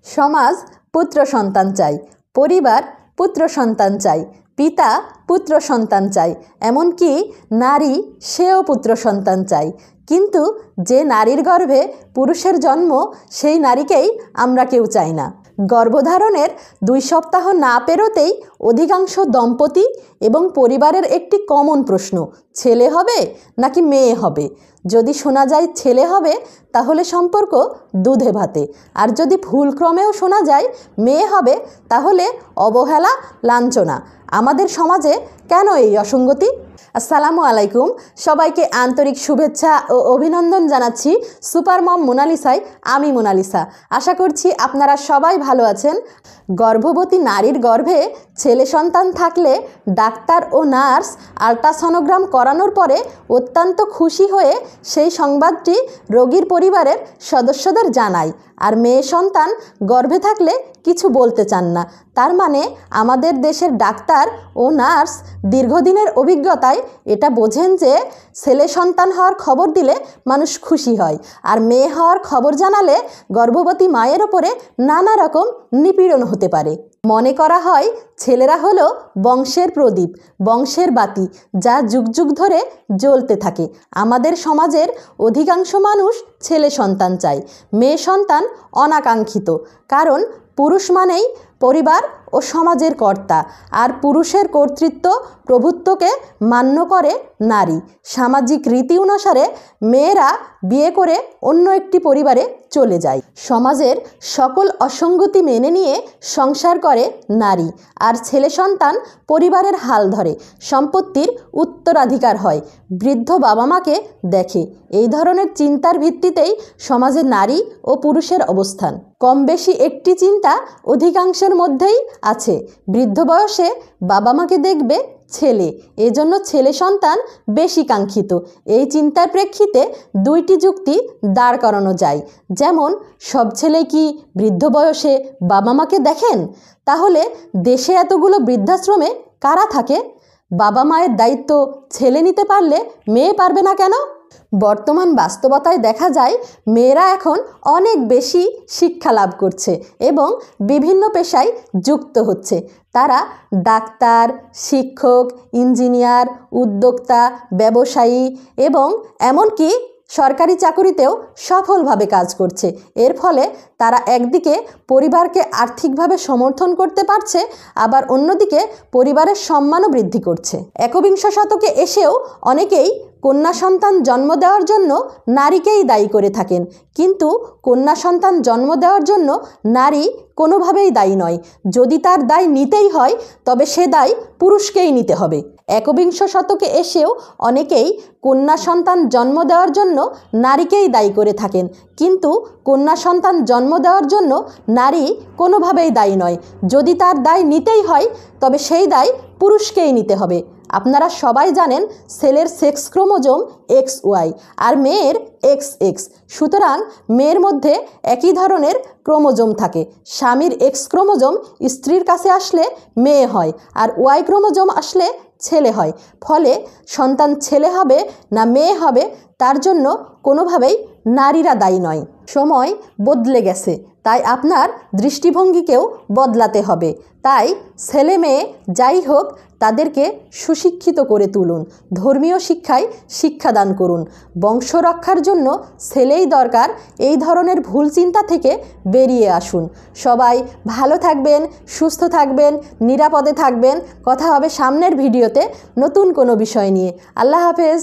সমাজ পুত্র সন্তান চাই, পরিবার পুত্র সন্তান চাই, পিতা পুত্র সন্তান চাই, এমনকি নারী সেও পুত্র সন্তান চাই। কিন্তু যে নারীর গর্ভে পুরুষের জন্ম সেই নারীকেই আমরা কেউ চাই না। গর্ভধারণের 2 সপ্তাহ না পেরোতেই অধিকাংশ দম্পতি এবং পরিবারের একটি কমন প্রশ্ন, ছেলে হবে নাকি মেয়ে হবে। যদি শোনা যায় ছেলে হবে তাহলে সম্পর্ক দুধে ভাতে, আর যদি ভুলক্রমেও শোনা যায় মেয়ে হবে তাহলে অবহেলা, লাঞ্ছনা। আমাদের সমাজে কেন এই অসঙ্গতি? আসসালামু আলাইকুম, সবাইকে আন্তরিক শুভেচ্ছা ও অভিনন্দন জানাচ্ছি সুপার মম মোনালিসায়। আমি মোনালিসা। আশা করছি আপনারা সবাই ভালো আছেন। গর্ভবতী নারীর গর্ভে ছেলে সন্তান থাকলে ডাক্তার ও নার্স আল্ট্রাসনোগ্রাম করানোর পরে অত্যন্ত খুশি হয়ে সেই সংবাদটি রোগীর পরিবারের সদস্যদের জানায়। আর মেয়ে সন্তান গর্ভে থাকলে কিছু বলতে চান না। তার মানে আমাদের দেশের ডাক্তার ও নার্স দীর্ঘদিনের অভিজ্ঞতায় এটা বোঝেন যে ছেলে সন্তান হওয়ার খবর দিলে মানুষ খুশি হয়, আর মেয়ে হওয়ার খবর জানালে গর্ভবতী মায়ের ওপরে নানা রকম নিপীড়ন হতে পারে। মনে করা হয় ছেলেরা হলো বংশের প্রদীপ, বংশের বাতি, যা যুগ যুগ ধরে জ্বলতে থাকে। আমাদের সমাজের অধিকাংশ মানুষ ছেলে সন্তান চায়, মেয়ে সন্তান অনাকাঙ্ক্ষিত। কারণ পুরুষ মানেই পরিবার ও সমাজের কর্তা, আর পুরুষের কর্তৃত্ব প্রভুত্বকে মান্য করে নারী। সামাজিক রীতি অনুসারে মেয়েরা বিয়ে করে অন্য একটি পরিবারে চলে যায়। সমাজের সকল অসঙ্গতি মেনে নিয়ে সংসার করে নারী, আর ছেলে সন্তান পরিবারের হাল ধরে, সম্পত্তির উত্তরাধিকার হয়, বৃদ্ধ বাবা মাকে দেখে। এই ধরনের চিন্তার ভিত্তিতেই সমাজে নারী ও পুরুষের অবস্থান। কম বেশি একটি চিন্তা অধিকাংশের মধ্যেই আছে, বৃদ্ধ বয়সে বাবা মাকে দেখবে ছেলে, এজন্য ছেলে সন্তান বেশি কাঙ্ক্ষিত। এই চিন্তার প্রেক্ষিতে 2টি যুক্তি দাঁড় করানো যায়। যেমন, সব ছেলে কি বৃদ্ধ বয়সে বাবা মাকে দেখেন? তাহলে দেশে এতগুলো বৃদ্ধাশ্রমে কারা থাকে? বাবা মায়ের দায়িত্ব ছেলে নিতে পারলে মেয়ে পারবে না কেন? বর্তমান বাস্তবতায় দেখা যায় মেয়েরা এখন অনেক বেশি শিক্ষা লাভ করছে এবং বিভিন্ন পেশায় যুক্ত হচ্ছে। তারা ডাক্তার, শিক্ষক, ইঞ্জিনিয়ার, উদ্যোক্তা, ব্যবসায়ী এবং এমনকি সরকারি চাকরিতেও সফলভাবে কাজ করছে। এর ফলে তারা একদিকে পরিবারকে আর্থিকভাবে সমর্থন করতে পারছে, আবার অন্যদিকে পরিবারের সম্মানও বৃদ্ধি করছে। 21 শতকে এসেও অনেকেই কন্যা সন্তান জন্ম দেওয়ার জন্য নারীকেই দায়ী করে থাকেন, কিন্তু কন্যা সন্তান জন্ম দেওয়ার জন্য নারী কোনোভাবেই দায়ী নয়। যদি তার দায় নিতেই হয় তবে সে দায় পুরুষকেই নিতে হবে। 21 শতকে এসেও অনেকেই কন্যা সন্তান জন্ম দেওয়ার জন্য নারীকেই দায়ী করে থাকেন, কিন্তু কন্যা সন্তান জন্ম দেওয়ার জন্য নারী কোনোভাবেই দায়ী নয়। যদি তার দায় নিতেই হয় তবে সেই দায় পুরুষকেই নিতে হবে। আপনারা সবাই জানেন ছেলের সেক্স ক্রোমোজোম XY আর মেয়ের XX। সুতরাং মেয়ের মধ্যে একই ধরনের ক্রোমোজোম থাকে। স্বামীর X ক্রোমোজোম স্ত্রীর কাছে আসলে মেয়ে হয়, আর Y ক্রোমোজোম আসলে ছেলে হয়। ফলে সন্তান ছেলে হবে না মেয়ে হবে তার জন্য কোনোভাবেই নারীরা দায়ী নয়। সময় বদলে গেছে, তাই আপনার দৃষ্টিভঙ্গিকেও বদলাতে হবে। তাই ছেলে মেয়ে যাই হোক তাদেরকে সুশিক্ষিত করে তুলুন, ধর্মীয় শিক্ষায় শিক্ষাদান করুন। বংশ রক্ষার জন্য ছেলেই দরকার, এই ধরনের ভুল চিন্তা থেকে বেরিয়ে আসুন। সবাই ভালো থাকবেন, সুস্থ থাকবেন, নিরাপদে থাকবেন। কথা হবে সামনের ভিডিওতে নতুন কোনো বিষয় নিয়ে। আল্লাহ হাফেজ।